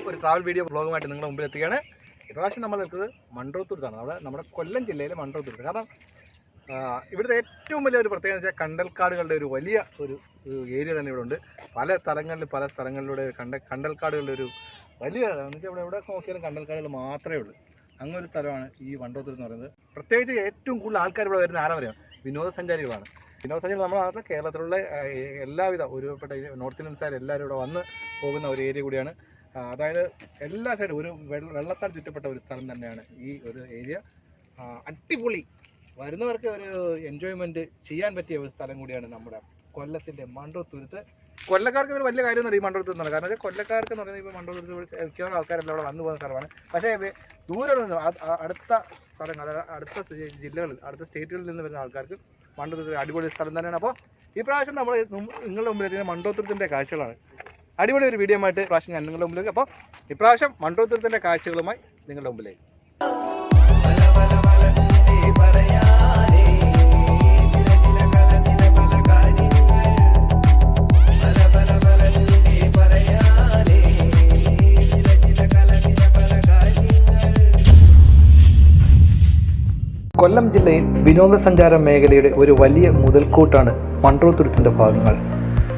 ഒരു travel video വ്ളോഗുമായിട്ട് നിങ്ങളുടെ മുമ്പിൽ എത്തുകയാണ്. ഇപ്രാവശ്യം നമ്മൾ എത്തുന്നത് മൺട്രോത്തുരുത്താണ്. നമ്മുടെ കൊല്ലം ജില്ലയിലെ മൺട്രോത്തുരുത്ത്. കാരണം ഇവിടുത്തെ ഏറ്റവും വലിയ ഒരു പ്രത്യേകത വെച്ചാൽ കണ്ടൽക്കാടുകളുടെ ഒരു വലിയ ഒരു ഏരിയ തന്നെ ഇവിടെ ഉണ്ട്. പല സ്ഥലങ്ങളിലൂടെ കണ്ടൽക്കാടുകളുടെ ഒരു വലിയ എന്ന് വെച്ചാൽ ഇവിടെ എവിടെ നോക്കിയാലും കണ്ടൽക്കാടുകൾ മാത്രമേ ഉള്ളൂ. അങ്ങനെ ഒരു സ്ഥലമാണ് ഈ മൺട്രോത്തുരുത്ത് എന്ന് പറയുന്നത്. പ്രത്യേകിച്ച് ഏറ്റവും കൂടുതൽ ആൾക്കാർ ഇവിടെ വരുന്ന ആരാന്നറിയാം? വിനോദസഞ്ചാരികളാണ്. വിനോദസഞ്ചാരികൾ നമ്മുടെ നാട്ടിൽ കേരളത്തിലുള്ള എല്ലാവിധ ഒരുപെട്ട നോർത്ത് ഇന്ത്യൻസാർ എല്ലാവരും ഇവിടെ വന്ന് പോകുന്ന ഒരു ഏരിയ കൂടിയാണ്. അതായത് എല്ലാ സൈഡും ഒരു വെള്ളത്താൽ ചുറ്റപ്പെട്ട ഒരു സ്ഥലം തന്നെയാണ് ഈ ഒരു ഏരിയ. അടിപൊളി വരുന്നവർക്ക് ഒരു എൻജോയ്മെൻറ്റ് ചെയ്യാൻ പറ്റിയ ഒരു സ്ഥലം കൂടിയാണ് നമ്മുടെ കൊല്ലത്തിൻ്റെ മൺട്രോത്തുരുത്ത്. കൊല്ലക്കാർക്ക് ഇതൊരു വലിയ കാര്യമൊന്നും ഈ മൺട്രോത്തുരുത്ത് എന്ന് പറയുന്നത്. കാരണം വെച്ചാൽ കൊല്ലക്കാർക്ക് എന്ന് പറയുന്നത് ഇപ്പോൾ മൺട്രോത്തുരുത്ത് മിക്കവാറും ആൾക്കാരെല്ലാം അവിടെ വന്നു പോകുന്ന സ്ഥലമാണ്. പക്ഷേ ദൂരെ നിന്ന് അടുത്ത സ്ഥലങ്ങൾ, അതായത് അടുത്ത ജില്ലകളിൽ, അടുത്ത സ്റ്റേറ്റുകളിൽ നിന്ന് വരുന്ന ആൾക്കാർക്ക് മൺട്രോത്തുരുത്ത് അടിപൊളി സ്ഥലം തന്നെയാണ്. അപ്പോൾ ഈ പ്രാവശ്യം നമ്മൾ നിങ്ങളുടെ മുമ്പിൽ എത്തുന്ന മൺട്രോത്തുരുത്തിൻ്റെ കാഴ്ചകളാണ്. അടിപൊളി ഒരു വീഡിയോ ആയിട്ട് പ്രാവശ്യം ഞാൻ നിങ്ങളുടെ മുമ്പിലേക്ക്. അപ്പോൾ ഇപ്രാവശ്യം മൺട്രോത്തുരുത്തിൻ്റെ കാഴ്ചകളുമായി നിങ്ങളുടെ മുമ്പിലേക്ക്. കൊല്ലം ജില്ലയിൽ വിനോദസഞ്ചാര മേഖലയുടെ ഒരു വലിയ മുതൽക്കൂട്ടാണ് മൺട്രോത്തുരുത്തിൻ്റെ ഭാഗങ്ങൾ.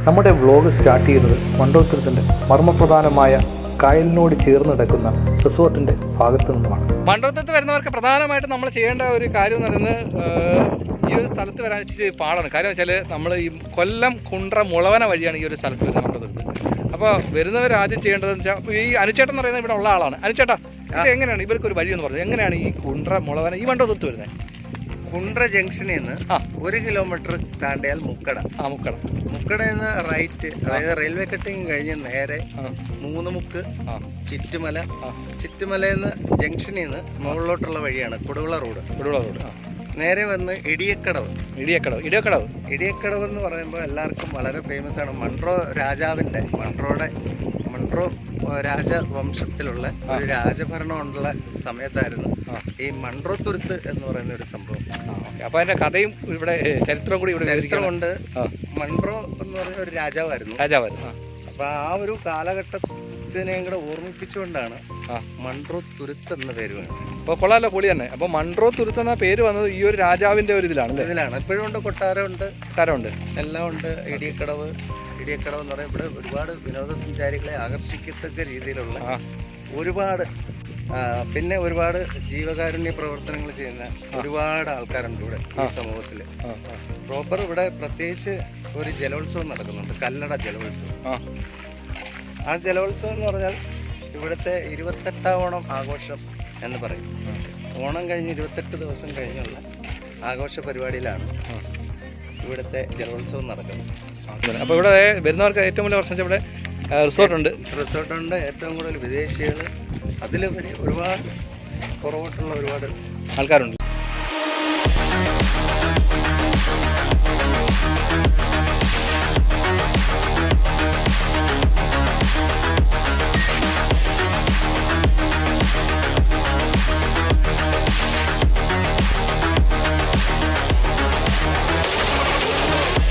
നമ്മുടെ വ്ലോഗ് സ്റ്റാർട്ട് ചെയ്യുന്നത് മൺട്രോത്തുരുത്തിൻ്റെ മർമ്മപ്രധാനമായ കായലിനോട് ചേർന്ന് കിടക്കുന്ന റിസോർട്ടിൻ്റെ ഭാഗത്തു നിന്നുമാണ്. മൺട്രോത്തുരുത്ത് വരുന്നവർക്ക് പ്രധാനമായിട്ടും നമ്മൾ ചെയ്യേണ്ട ഒരു കാര്യം എന്ന് പറയുന്നത് ഈ ഒരു സ്ഥലത്ത് വരാൻ ഇച്ചിരി പാടാണ്. കാര്യം വെച്ചാൽ നമ്മൾ ഈ കൊല്ലം കുണ്ട്ര മുളവന വഴിയാണ് ഈ ഒരു സ്ഥലത്ത് വരുന്നത് മൺട്രോത്തുരുത്ത്. അപ്പോൾ വരുന്നവർ ആദ്യം ചെയ്യേണ്ടതെന്ന് വെച്ചാൽ ഈ അനുചേട്ടൻ എന്ന് പറയുന്നത് ഇവിടെ ഉള്ള ആളാണ്. അനുചേട്ടാ, ഇത് എങ്ങനെയാണ് ഇവർക്കൊരു വഴി എന്ന് പറഞ്ഞത്? എങ്ങനെയാണ് ഈ കുണ്ട്ര മുളവന ഈ മൺട്രോത്തുരുത്ത് വരുന്നത്? കുണ്ട്ര ജംഗ്ഷനിൽ നിന്ന് 1 കിലോമീറ്റർ താണ്ടിയാൽ മുക്കട. മുക്കടയിൽ നിന്ന് റൈറ്റ്, അതായത് റെയിൽവേ കട്ടിങ് കഴിഞ്ഞ് നേരെ മൂന്നുമുക്ക്, ചിറ്റുമലയിൽ നിന്ന് ജംഗ്ഷനിൽ നിന്ന് മുകളിലോട്ടുള്ള വഴിയാണ് കുടവിള റോഡ്. നേരെ വന്ന് ഇടിയക്കടവ് എന്ന് പറയുമ്പോൾ എല്ലാവർക്കും വളരെ ഫേമസ് ആണ്. മൺട്രോ രാജവംശത്തിലുള്ള ഒരു രാജഭരണമുള്ള സമയത്തായിരുന്നു ഈ മൺട്രോത്തുരുത്ത് എന്ന് പറയുന്ന ഒരു സംഭവം. അപ്പൊ അതിന്റെ കഥയും ഇവിടെ ചരിത്രമുണ്ട്. മൺട്രോ എന്ന് പറയുന്ന ഒരു രാജാവായിരുന്നു. അപ്പൊ ആ ഒരു കാലഘട്ടത്തിനെ കൂടെ ഓർമ്മിപ്പിച്ചുകൊണ്ടാണ് മൺട്രോത്തുരുത്ത് എന്ന പേര് വേണം. അപ്പോൾ കൊള്ളാലോ, പൊളി തന്നെ. അപ്പോൾ മൺട്രോത്തുരുത്ത് എന്ന പേര് വന്നത് ഈ ഒരു രാജാവിന്റെ ഒരു ഇതിലാണ്. ഇപ്പോഴും ഉണ്ട്, കൊട്ടാരമുണ്ട്, എല്ലാം ഉണ്ട്. ഇടിയക്കടവ് എന്ന് പറയുമ്പോൾ ഇവിടെ ഒരുപാട് വിനോദസഞ്ചാരികളെ ആകർഷിക്കത്തക്ക രീതിയിലുള്ള ഒരുപാട്, പിന്നെ ഒരുപാട് ജീവകാരുണ്യ പ്രവർത്തനങ്ങൾ ചെയ്യുന്ന ഒരുപാട് ആൾക്കാരുണ്ട് ഇവിടെ ഈ സമൂഹത്തിൽ. പ്രോപ്പർ ഇവിടെ പ്രത്യേകിച്ച് ഒരു ജലോത്സവം നടക്കുന്നുണ്ട്, കല്ലട ജലോത്സവം. ആ ജലോത്സവം എന്ന് പറഞ്ഞാൽ ഇവിടുത്തെ 28ാം ഓണം ആഘോഷം എന്ന് പറയും. ഓണം കഴിഞ്ഞ് 28 ദിവസം കഴിഞ്ഞുള്ള ആഘോഷ പരിപാടിയിലാണ് ഇവിടുത്തെ ജലോത്സവം നടക്കുന്നത്. അപ്പോൾ ഇവിടെ വരുന്നവർക്ക് ഏറ്റവും വലിയ പ്രശ്നം ഇവിടെ റിസോർട്ടുണ്ട്. ഏറ്റവും കൂടുതൽ വിദേശികൾ, അതിലുപരി ഒരുപാട് പുറകോട്ടുള്ള ഒരുപാട് ആൾക്കാരുണ്ട്.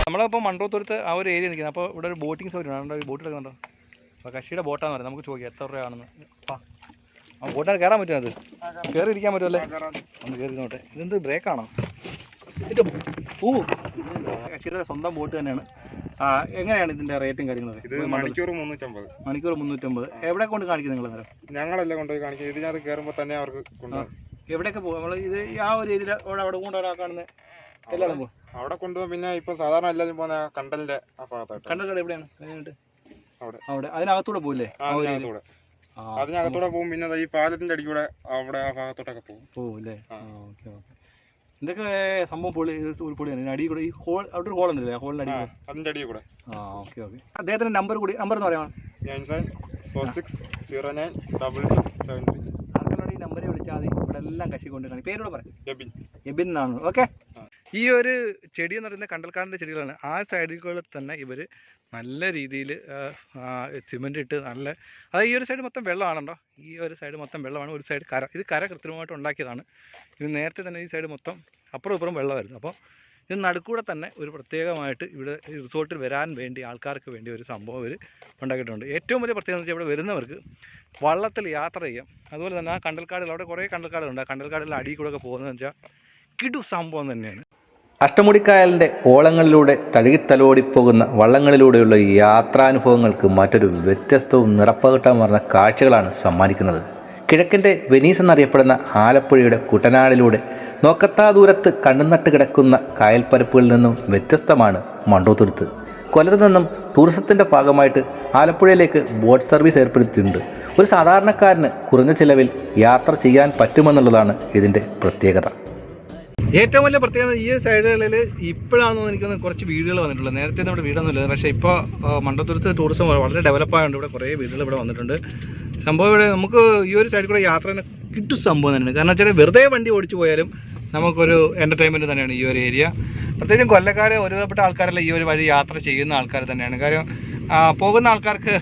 നമ്മളിപ്പോൾ മൺട്രോത്തുരുത്ത് ആ ഒരു ഏരിയ നിൽക്കുന്നത്. അപ്പോൾ ഇവിടെ ഒരു ബോട്ടിംഗ് സൗകര്യമാണ്. ഈ ബോട്ട് എടുക്കുന്നുണ്ടോ? അപ്പോൾ കക്ഷിയുടെ ബോട്ടാന്ന് പറയുന്നത്. നമുക്ക് ചോദിക്കാം എത്ര രൂപയാണെന്ന്. ആ ബോട്ടിനകത്ത് കയറാൻ പറ്റുമോ? അത് കയറി ഇരിക്കാൻ പറ്റുമല്ലേ? ഒന്ന് കയറി നോട്ടെ. ഇതെന്ത് ബ്രേക്കാണോ? കക്ഷിയുടെ സ്വന്തം ബോട്ട് തന്നെയാണ്. എങ്ങനെയാണ് ഇതിന്റെ റേറ്റും കാര്യങ്ങളൊക്കെ? ഇത് മണിക്കൂർ 350. എവിടെ കൊണ്ട് കാണിക്കുന്നത് നിങ്ങൾ? ഞങ്ങളെല്ലാം കൊണ്ടുപോയി കാണിക്കും. ഇതിനകത്ത് കയറുമ്പോൾ തന്നെ അവർക്ക് എവിടെയൊക്കെ പോകും? നമ്മൾ ഇത് ആ ഒരു ഏരിയ അവിടെ കൊണ്ടുപോകാൻ കാണുന്നത് എല്ലാവരും പോകും. അവിടെ കൊണ്ടുപോകും. പിന്നെ ഇപ്പൊ സാധാരണ എല്ലാവരും പോകുന്ന കണ്ടലിന്റെ ആ ഭാഗത്തായിട്ട്. കണ്ടൽ എവിടെയാണ്? അവിടെ അതിനകത്തൂടെ പോകില്ലേ? അതിനകത്തൂടെ പോകും. പിന്നെ ഈ പാലത്തിന്റെ അടിക്കൂടെ അവിടെ ആ ഭാഗത്തോട്ടൊക്കെ പോകും അല്ലേ? ഓക്കെ. ഇതൊക്കെ സംഭവം പൊളിയാണ്. അടി കൂടെ ഈ ഹോൾ, അവിടെ ഒരു ഹോൾ ഉണ്ടല്ലേ? ഹോളിന്റെ അടി, അതിന്റെ അടിയിൽ കൂടെ. ഓക്കെ. അദ്ദേഹത്തിന്റെ നമ്പർ എന്ന് പറയാം. 9746092273. ആൾക്കാരോട് ഈ നമ്പറിൽ വിളിച്ചാൽ മതി. ഇവിടെ എല്ലാം കശി കൊണ്ട് കാണി. പേരോട് പറയാം. എബിൻ എന്നാണ്. ഓക്കെ. ഈ ഒരു ചെടി എന്ന് പറയുന്നത് കണ്ടൽക്കാടിൻ്റെ ചെടികളാണ്. ആ സൈഡുകളിൽ തന്നെ ഇവർ നല്ല രീതിയിൽ സിമെൻ്റ് ഇട്ട് നല്ല, അതായത് ഈ ഒരു സൈഡ് മൊത്തം വെള്ളമാണല്ലോ. ഈ ഒരു സൈഡ് മൊത്തം വെള്ളമാണ്, ഒരു സൈഡ് കര. ഇത് കര കൃത്രിമമായിട്ട് ഉണ്ടാക്കിയതാണ്. ഇത് നേരത്തെ തന്നെ ഈ സൈഡ് മൊത്തം അപ്പുറം ഇപ്പുറം വെള്ളമായിരുന്നു. അപ്പോൾ ഇത് നടുക്കൂടെ തന്നെ ഒരു പ്രത്യേകമായിട്ട് ഇവിടെ റിസോർട്ടിൽ വരാൻ വേണ്ടി ആൾക്കാർക്ക് വേണ്ടി ഒരു സംഭവം ഇവർ ഉണ്ടാക്കിയിട്ടുണ്ട്. ഏറ്റവും വലിയ പ്രത്യേകത എന്ന് വെച്ചാൽ ഇവിടെ വരുന്നവർക്ക് വള്ളത്തിൽ യാത്ര ചെയ്യാം. അതുപോലെ തന്നെ ആ കണ്ടൽക്കാടുകൾ, അവിടെ കുറേ കണ്ടൽക്കാടുകളുണ്ട്. ആ കണ്ടൽക്കാടുകളുടെ അടിയിൽ കൂടെ ഒക്കെ പോകുന്നതെന്ന് വെച്ചാൽ കിടു സംഭവം തന്നെയാണ്. അഷ്ടമുടിക്കായലിൻ്റെ ഓളങ്ങളിലൂടെ തഴുകിത്തലോടിപ്പോകുന്ന വള്ളങ്ങളിലൂടെയുള്ള യാത്രാനുഭവങ്ങൾക്ക് മറ്റൊരു വ്യത്യസ്തവും നിറപ്പകിട്ടാർന്ന കാഴ്ചകളാണ് സമ്മാനിക്കുന്നത്. കിഴക്കിൻ്റെ വെനീസ് എന്നറിയപ്പെടുന്ന ആലപ്പുഴയുടെ കുട്ടനാടിലൂടെ നോക്കത്താ ദൂരത്ത് കണ്ണുനട്ട് കിടക്കുന്ന കായൽപ്പരപ്പുകളിൽ നിന്നും വ്യത്യസ്തമാണ് മൺട്രോത്തുരുത്ത്. കൊല്ലത്ത് നിന്നും ടൂറിസത്തിൻ്റെ ഭാഗമായിട്ട് ആലപ്പുഴയിലേക്ക് ബോട്ട് സർവീസ് ഏർപ്പെടുത്തിയിട്ടുണ്ട്. ഒരു സാധാരണക്കാരന് കുറഞ്ഞ ചിലവിൽ യാത്ര ചെയ്യാൻ പറ്റുമെന്നുള്ളതാണ് ഇതിൻ്റെ പ്രത്യേകത. ഏറ്റവും വലിയ പ്രത്യേകത ഈ സൈഡുകളിൽ ഇപ്പോഴാണെന്ന് എനിക്കൊന്ന് കുറച്ച് വീടുകൾ വന്നിട്ടുള്ളത്. നേരത്തെ നമ്മുടെ വീടൊന്നുമില്ല, പക്ഷേ ഇപ്പോൾ മൺട്രോത്തുരുത്ത് ടൂറിസം വളരെ ഡെവലപ്പായതുകൊണ്ട് ഇവിടെ കുറേ വീടുകൾ ഇവിടെ വന്നിട്ടുണ്ട്. സംഭവം ഇവിടെ നമുക്ക് ഈ ഒരു സൈഡിൽ കൂടെ യാത്ര കിട്ടും സംഭവം തന്നെയാണ്. കാരണം വെച്ചാൽ വെറുതെ വണ്ടി ഓടിച്ചു പോയാലും നമുക്കൊരു എൻ്റർടൈൻമെൻറ്റ് തന്നെയാണ് ഈ ഒരു ഏരിയ. പ്രത്യേകിച്ചും കൊല്ലക്കാർ ഒരുവിധപ്പെട്ട ആൾക്കാരെല്ലാം ഈ ഒരു വഴി യാത്ര ചെയ്യുന്ന ആൾക്കാർ തന്നെയാണ്. കാര്യം പോകുന്ന ആൾക്കാർക്ക്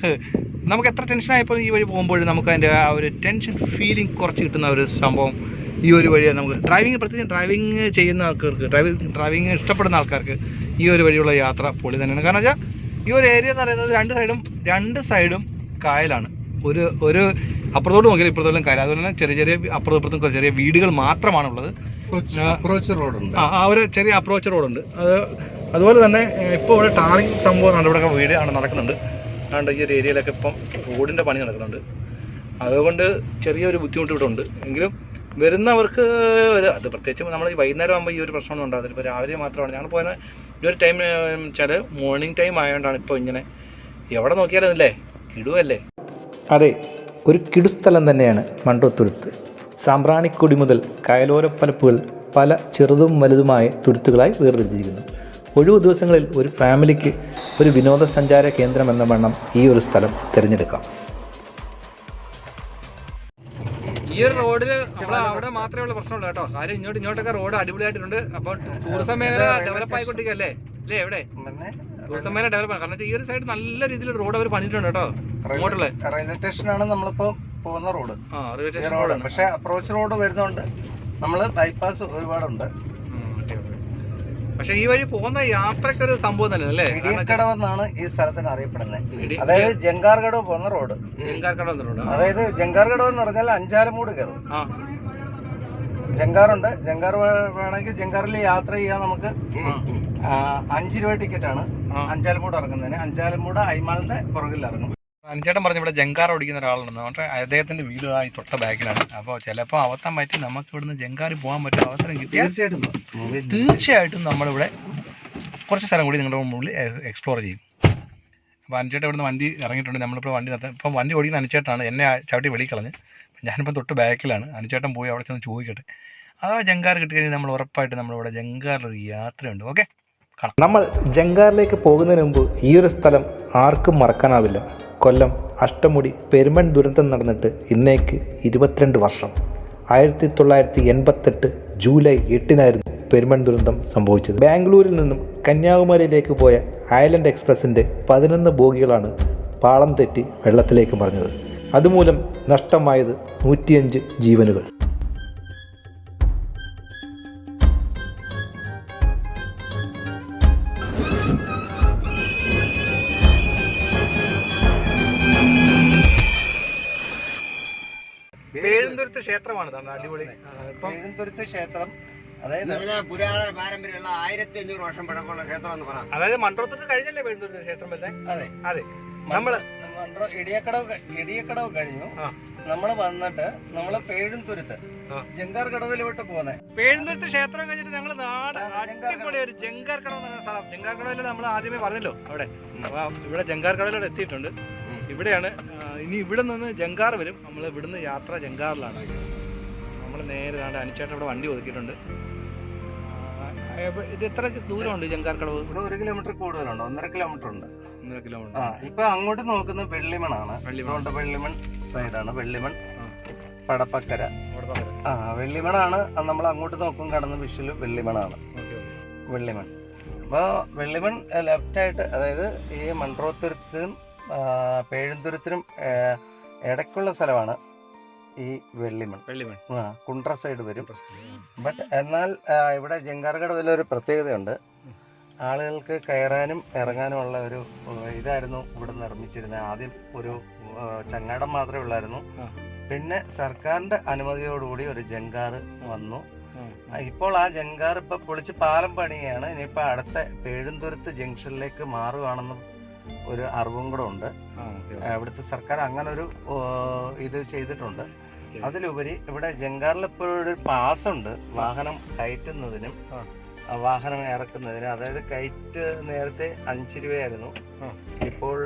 നമുക്ക് എത്ര ടെൻഷനായപ്പോൾ ഈ വഴി പോകുമ്പോഴും നമുക്ക് അതിൻ്റെ ആ ഒരു ടെൻഷൻ ഫീലിംഗ് കുറച്ച് കിട്ടുന്ന ഒരു സംഭവം ഈ ഒരു വഴിയാണ്. നമുക്ക് പ്രത്യേകിച്ച് ഡ്രൈവിങ് ചെയ്യുന്ന ആൾക്കാർക്ക്, ഡ്രൈവിങ് ഇഷ്ടപ്പെടുന്ന ആൾക്കാർക്ക് ഈ ഒരു വഴിയുള്ള യാത്ര പൊളി തന്നെയാണ്. കാരണം വെച്ചാൽ ഈ ഒരു ഏരിയ എന്ന് പറയുന്നത് രണ്ട് സൈഡും കായലാണ്. ഒരു അപ്പുറത്തോട്ട് നോക്കിയാൽ ഇപ്പുറത്തോളം കായൽ. അതുപോലെ തന്നെ ചെറിയ അപ്പുറത്തും ചെറിയ വീടുകൾ മാത്രമാണുള്ളത്. അപ്രോച്ച് റോഡുണ്ട്, ഒരു ചെറിയ അപ്രോച്ച് റോഡുണ്ട്. അതുപോലെ തന്നെ ഇപ്പോൾ ഇവിടെ ടാറിങ് സംഭവം ഇവിടെ വീട് ആണ് നടക്കുന്നുണ്ട്. അതുകൊണ്ട് ഈ ഒരു ഏരിയയിലൊക്കെ ഇപ്പം റോഡിൻ്റെ പണി നടക്കുന്നുണ്ട്. അതുകൊണ്ട് ചെറിയൊരു ബുദ്ധിമുട്ട് ഇവിടെ ഉണ്ട്. എങ്കിലും വരുന്നവർക്ക് അത് പ്രത്യേകിച്ചും നമ്മൾ ഈ വൈകുന്നേരം ആകുമ്പോൾ ഈ ഒരു പ്രശ്നമൊന്നും ഉണ്ടാകുന്നില്ല. ഇപ്പോൾ രാവിലെ മാത്രമാണ് ഞങ്ങൾ പോയത്. ഈ ഒരു ടൈം വെച്ചാൽ മോർണിംഗ് ടൈം ആയതുകൊണ്ടാണ് ഇപ്പോൾ ഇങ്ങനെ എവിടെ നോക്കിയാലും അല്ലേ കിടുവല്ലേ. അതെ, ഒരു കിടുസ്ഥലം തന്നെയാണ് മൺട്രോത്തുരുത്ത്. സാമ്പ്രാണിക്കൊടി മുതൽ കായലോരപ്പരപ്പുകൾ പല ചെറുതും വലുതുമായ തുരുത്തുകളായി വേർതിരിച്ചിരിക്കുന്നു. ഒഴിവു ദിവസങ്ങളിൽ ഒരു ഫാമിലിക്ക് ഒരു വിനോദസഞ്ചാര കേന്ദ്രം എന്ന വണ്ണം ഈ ഒരു സ്ഥലം തിരഞ്ഞെടുക്കാം. ഈ ഒരു റോഡിൽ അവിടെ മാത്രമേ ഉള്ള പ്രശ്നമുള്ളൂ കേട്ടോ. കാര്യം ഇങ്ങോട്ടൊക്കെ റോഡ് അടിപൊളിയായിട്ടുണ്ട്. അപ്പോൾ ടൂറിസം മേഖല ഡെവലപ്പ് ആയിക്കൊണ്ടിരിക്കുകയല്ലേ അല്ലേ? എവിടെ ടൂറിസം മേഖല ഡെവലപ്പ് ആണ്. കാരണം ഈ ഒരു സൈഡ് നല്ല രീതിയിൽ റോഡ് അവർ പണിയിട്ടുണ്ട് കേട്ടോ. അങ്ങോട്ടുള്ള റെയിൽവേ സ്റ്റേഷനാണ് നമ്മളിപ്പോ പോകുന്ന റോഡ്. റോഡ് പക്ഷെ അപ്രോച്ച് റോഡ് വരുന്നോണ്ട് നമ്മള് ബൈപ്പാസ് ഒരുപാടുണ്ട്. പക്ഷെ ഈ വഴി പോകുന്ന യാത്രക്കൊരു സംഭവം തന്നെ അല്ലേ. ഇടിയക്കടവെന്നാണ് ഈ സ്ഥലത്തിന് അറിയപ്പെടുന്നത്. അതായത് ജങ്കാർകടവ് പോകുന്ന റോഡ്. അതായത് ജങ്കാർകടവ് എന്ന് പറഞ്ഞാൽ അഞ്ചാലമൂട് കയറും. ജങ്കാറുണ്ട്. ജങ്കാർ വേണമെങ്കിൽ ജങ്കാറിൽ യാത്ര ചെയ്യാൻ നമുക്ക് 5 രൂപ ടിക്കറ്റാണ് അഞ്ചാലമൂട് ഇറങ്ങുന്നതിന്. അഞ്ചാലമൂട് അയ്മാലിന്റെ പുറകിൽ ഇറങ്ങും. അനുചേട്ടൻ പറഞ്ഞു ഇവിടെ ജങ്കാർ ഓടിക്കുന്ന ഒരാളുണ്ടെന്ന്. പക്ഷേ അദ്ദേഹത്തിന്റെ വീട് ഈ തൊട്ട ബാക്കിലാണ്. അപ്പോൾ ചിലപ്പോൾ അവത്താൻ പറ്റി നമുക്ക് ഇവിടുന്ന് ജങ്കാറിൽ പോകാൻ പറ്റുന്ന അവസരം കിട്ടിയാൽ തീർച്ചയായിട്ടും നമ്മളിവിടെ കുറച്ച് സ്ഥലം കൂടി നിങ്ങളുടെ മുകളിൽ എക്സ്പ്ലോർ ചെയ്യും. അപ്പോൾ അനുചേട്ടൻ ഇവിടുന്ന് വണ്ടി ഇറങ്ങിയിട്ടുണ്ട്. നമ്മളിപ്പോൾ വണ്ടി നിർത്താൻ ഇപ്പം വണ്ടി ഓടിക്കുന്ന അനുചേട്ടനാണ്. എന്നെ ചവിട്ടി വെളിക്കളഞ്ഞ് ഞാനിപ്പം തൊട്ട് ബാക്കിലാണ്. അനുചേട്ടൻ പോയി അവിടെ ചെന്ന് ചോദിക്കട്ടെ. ആ ജങ്കാർ കിട്ടിക്കഴിഞ്ഞാൽ നമ്മൾ ഉറപ്പായിട്ട് നമ്മളിവിടെ ജങ്കാറിലൊരു യാത്രയുണ്ട്. ഓക്കെ, നമ്മൾ ജങ്കാറിലേക്ക് പോകുന്നതിന് മുമ്പ് ഈ ഒരു സ്ഥലം ആർക്കും മറക്കാനാവില്ല. കൊല്ലം അഷ്ടമുടി പെരുമൺ ദുരന്തം നടന്നിട്ട് ഇന്നേക്ക് 22 വർഷം. 1988 ജൂലൈ 8 പെരുമൺ ദുരന്തം സംഭവിച്ചത്. ബാംഗ്ലൂരിൽ നിന്നും കന്യാകുമാരിയിലേക്ക് പോയ ഐലൻഡ് എക്സ്പ്രസിൻ്റെ 11 ബോഗികളാണ് പാളം തെറ്റി വെള്ളത്തിലേക്ക് മറിഞ്ഞത്. അതുമൂലം നഷ്ടമായത് 105 ജീവനുകൾ. പേഴുന്തുരുത്ത് ക്ഷേത്രമാണ് അടിപൊളി. പേഴുന്തുരുത്ത് ക്ഷേത്രം അതായത് പുരാതന പാരമ്പര്യമുള്ള 1500 വർഷം പഴക്കമുള്ള ക്ഷേത്രം എന്ന് പറയാം. അതായത് മൺട്രോത്തുരുത്ത് കഴിഞ്ഞല്ലേ പേഴുന്തുരുത്ത് ക്ഷേത്രം വരുന്നത്? അതെ അതെ. നമ്മള് ഇടിയക്കടവ് കഴിഞ്ഞു. നമ്മള് വന്നിട്ട് നമ്മള് പേഴുന്തുരുത്ത് ജങ്കാർ കടവിലോട്ട് പോകുന്നത്. പേഴുന്തുരുത്ത് ക്ഷേത്രം കഴിഞ്ഞിട്ട് ഞങ്ങൾ അടിപൊളി ഒരു ജങ്കാർ കടവ് എന്ന് പറയുന്ന സ്ഥലം. ജങ്കാർ കടവിൽ നമ്മൾ ആദ്യമേ പറഞ്ഞല്ലോ അവിടെ. ഇവിടെ ജങ്കാർ കടവിലോട്ട് എത്തിയിട്ടുണ്ട്. ഇവിടെയാണ് ഇനി ഇവിടെ നിന്ന് ജങ്കാർ വരും. നമ്മൾ ഇവിടുന്ന് യാത്ര ജങ്കാറിലാണ്. നമ്മൾ നേരെ അനുചേട്ടൻ ഇവിടെ വണ്ടി ഒതുക്കിയിട്ടുണ്ട്. ഇത് എത്ര ദൂരമുണ്ട് ജങ്കാർ കടവ്? 1 കിലോമീറ്റർ കൂടുതലുണ്ട്. 1.5 കിലോമീറ്റർ ഉണ്ട്. 1.5 കിലോമീറ്റർ. ഇപ്പൊ അങ്ങോട്ട് നോക്കുന്നത് വെള്ളിമണാണ്. വെള്ളിമൺ സൈഡാണ്. വെള്ളിമൺ പടപ്പക്കര. വെള്ളിമണാണ് നമ്മൾ അങ്ങോട്ട് നോക്കും കാണുന്ന വിഷ്വല്. വെള്ളിമണാണ് വെള്ളിമൺ. അപ്പോൾ വെള്ളിമൺ ലെഫ്റ്റായിട്ട്, അതായത് ഈ മൺട്രോത്തുരുത്തിനും പേഴുന്തുരുത്തിനും ഇടയ്ക്കുള്ള സ്ഥലമാണ് ഈ വെള്ളിമൺ. വെള്ളിമൺ കുണ്ട്ര സൈഡ് വരും. ബട്ട് എന്നാൽ ഇവിടെ ജങ്കാർകടവിൽ ഒരു പ്രത്യേകതയുണ്ട്. ആളുകൾക്ക് കയറാനും ഇറങ്ങാനുമുള്ള ഒരു ഇതായിരുന്നു ഇവിടെ നിർമ്മിച്ചിരുന്നത്. ആദ്യം ഒരു ചങ്ങാടം മാത്രമേ ഉള്ളായിരുന്നു. പിന്നെ സർക്കാരിന്റെ അനുമതിയോടുകൂടി ഒരു ജങ്കാർ വന്നു. ഇപ്പോൾ ആ ജങ്കാർ ഇപ്പൊ പൊളിച്ച് പാലം പണിയാണ്. ഇനിയിപ്പോ അടുത്ത പേഴുന്തുരുത്ത് ജംഗ്ഷനിലേക്ക് മാറുകയാണെന്ന് ഒരു അറിവും കൂടെ ഉണ്ട്. ഇവിടുത്തെ സർക്കാർ അങ്ങനെ ഒരു ഇത് ചെയ്തിട്ടുണ്ട്. അതിലുപരി ഇവിടെ ജങ്കാറിൽ ഇപ്പോഴൊരു പാസ്സുണ്ട് വാഹനം കയറ്റുന്നതിനും വാഹനം ഇറക്കുന്നതിനും. അതായത് കയറ്റ് നേരത്തെ 5 രൂപയായിരുന്നു, ഇപ്പോൾ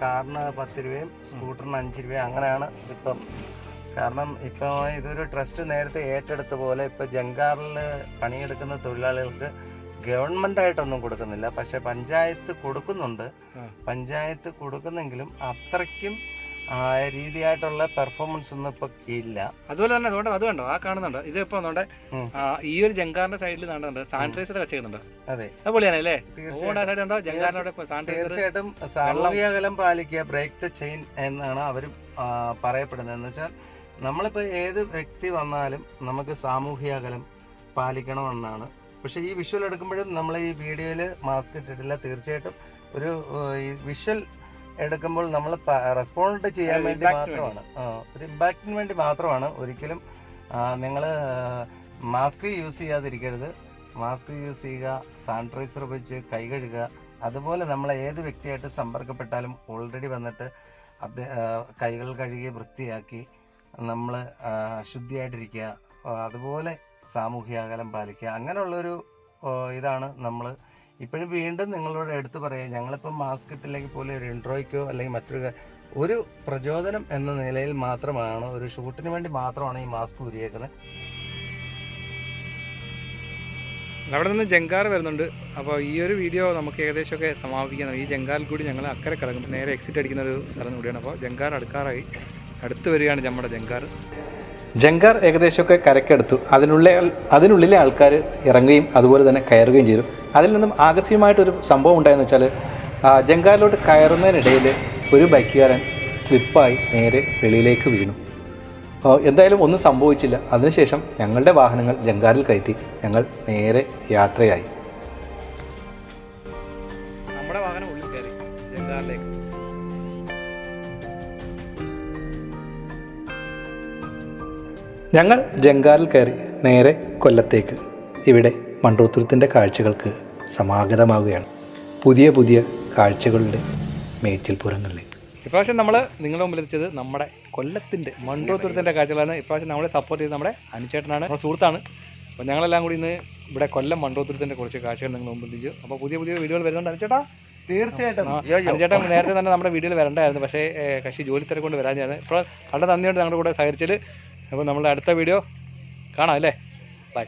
കാറിന് 10 രൂപയും സ്കൂട്ടറിന് 5 രൂപയും അങ്ങനെയാണ് ഇപ്പം. കാരണം ഇപ്പോൾ ഇതൊരു ട്രസ്റ്റ് നേരത്തെ ഏറ്റെടുത്ത പോലെ ഇപ്പം ജങ്കാറിൽ പണിയെടുക്കുന്ന തൊഴിലാളികൾക്ക് ഗവൺമെന്റ് ആയിട്ടൊന്നും കൊടുക്കുന്നില്ല, പക്ഷെ പഞ്ചായത്ത് കൊടുക്കുന്നുണ്ട്. പഞ്ചായത്ത് കൊടുക്കുന്നെങ്കിലും അത്രയ്ക്കും രീതിയായിട്ടുള്ള പെർഫോമൻസ് ഒന്നും ഇപ്പൊ ഇല്ല. അതുപോലെ തന്നെ അത് കണ്ടോ, ആ കാണുന്നുണ്ട്. ഇത് ഇപ്പൊ ഈ ഒരു ജങ്കാറിന്റെ സൈഡിൽ സാനിറ്റൈസർ വെച്ചിരുന്നുണ്ട്. അതെ, അതുപോലെയാണല്ലേ? തീർച്ചയായിട്ടും സാമൂഹിക അകലം പാലിക്കുക, ബ്രേക്ക് ദ ചെയിൻ എന്നാണ് അവർ പറയപ്പെടുന്നത്. എന്ന് വെച്ചാൽ നമ്മളിപ്പോ ഏത് വ്യക്തി വന്നാലും നമുക്ക് സാമൂഹിക അകലം പാലിക്കണമെന്നാണ്. പക്ഷെ ഈ വിഷ്വൽ എടുക്കുമ്പോഴും നമ്മൾ ഈ വീഡിയോയിൽ മാസ്ക് ഇട്ടിട്ടില്ല. തീർച്ചയായിട്ടും ഒരു വിഷ്വൽ എടുക്കുമ്പോൾ നമ്മൾ റെസ്പോണ്ട് ചെയ്യാൻ വേണ്ടി മാത്രമാണ്, ഒരു ഇമ്പാക്റ്റിന് വേണ്ടി മാത്രമാണ്. ഒരിക്കലും നിങ്ങൾ മാസ്ക് യൂസ് ചെയ്യാതിരിക്കരുത്. മാസ്ക് യൂസ് ചെയ്യുക, സാനിറ്റൈസർ ഉപയോഗിച്ച് കൈ കഴുകുക. അതുപോലെ നമ്മൾ ഏത് വ്യക്തിയായിട്ട് സമ്പർക്കപ്പെട്ടാലും ഓൾറെഡി വന്നിട്ട് കൈകൾ കഴുകി വൃത്തിയാക്കി നമ്മൾ ശുദ്ധിയായിട്ടിരിക്കുക. അതുപോലെ സാമൂഹിക അകലം പാലിക്കുക. അങ്ങനെയുള്ളൊരു ഇതാണ് നമ്മൾ ഇപ്പോഴും വീണ്ടും നിങ്ങളോട് എടുത്തു പറയാം. ഞങ്ങളിപ്പം മാസ്ക് ഇട്ടില്ലെങ്കിൽ പോലും ഒരു ഇൻട്രോയ്ക്കോ അല്ലെങ്കിൽ ഒരു പ്രചോദനം എന്ന നിലയിൽ മാത്രമാണ്, ഒരു ഷൂട്ടിന് വേണ്ടി മാത്രമാണ് ഈ മാസ്ക് ഊരിയേക്കുന്നത്. അവിടെ നിന്ന് ജങ്കാർ വരുന്നുണ്ട്. അപ്പോൾ ഈ ഒരു വീഡിയോ നമുക്ക് ഏകദേശമൊക്കെ സമാപിക്കുന്നത്. ഈ ജങ്കാറിൽ കൂടി ഞങ്ങൾ അക്കരെ കിടക്കും, നേരെ എക്സിറ്റ് അടിക്കുന്ന ഒരു സ്ഥലം കൂടിയാണ്. അപ്പോൾ ജങ്കാർ അടുത്ത് വരികയാണ് നമ്മുടെ ജങ്കാർ. ജങ്കാർ ഏകദേശമൊക്കെ കരക്കെടുത്തു. അതിനുള്ളിലെ ആൾക്കാർ ഇറങ്ങുകയും അതുപോലെ തന്നെ കയറുകയും ചെയ്തു. അതിൽ നിന്നും ആകസ്മികമായിട്ടൊരു സംഭവം ഉണ്ടായെന്ന് വെച്ചാൽ ജങ്കാറിലോട്ട് കയറുന്നതിനിടയിൽ ഒരു ബൈക്കുകാരൻ സ്ലിപ്പായി നേരെ വെളിയിലേക്ക് വീണു. എന്തായാലും ഒന്നും സംഭവിച്ചില്ല. അതിനുശേഷം ഞങ്ങളുടെ വാഹനങ്ങൾ ജങ്കാറിൽ കയറ്റി ഞങ്ങൾ നേരെ യാത്രയായി. നമ്മുടെ വാഹനം ഉള്ളിൽ കയറി ജങ്കാറിലേക്ക്. ഞങ്ങൾ ജങ്കാറിൽ കയറി നേരെ കൊല്ലത്തേക്ക്. ഇവിടെ മൺട്രോത്തുരുത്തിൻ്റെ കാഴ്ചകൾക്ക് സമാഗതമാവുകയാണ്. പുതിയ കാഴ്ചകളുടെ മേച്ചിൽപ്പുറങ്ങളിലേക്ക്. ഇപ്രാവശ്യം നമ്മൾ നിങ്ങളുടെ മുമ്പിൽ എത്തിച്ചത് നമ്മുടെ കൊല്ലത്തിൻ്റെ മൺട്രോത്തുരുത്തിൻ്റെ കാഴ്ചകളാണ്. ഇപ്രാവശ്യം നമ്മളെ സപ്പോർട്ട് ചെയ്ത് നമ്മുടെ അനുചേട്ടനാണ്, നമ്മുടെ സുഹൃത്താണ്. അപ്പോൾ ഞങ്ങളെല്ലാം കൂടി ഇന്ന് ഇവിടെ കൊല്ലം മൺട്രോത്തുരുത്തിൻ്റെ കുറച്ച് കാഴ്ചകൾ നിങ്ങൾ മുമ്പിൽ എത്തിച്ചു. അപ്പോൾ പുതിയ വീഡിയോകൾ വരുന്നുണ്ട് അനുചേട്ടാ. തീർച്ചയായിട്ടും അനുചേട്ടൻ നേരത്തെ തന്നെ നമ്മുടെ വീഡിയോയിൽ വരണ്ടായിരുന്നു, പക്ഷേ കക്ഷി ജോലി തിരക്കൊണ്ട് വരാഞ്ഞായിരുന്നു. ഇപ്പോൾ വളരെ നന്ദിയുണ്ട് ഞങ്ങളുടെ കൂടെ സഹകരിച്ചത്. അപ്പോൾ നമ്മളുടെ അടുത്ത വീഡിയോ കാണാം അല്ലേ? ബൈ.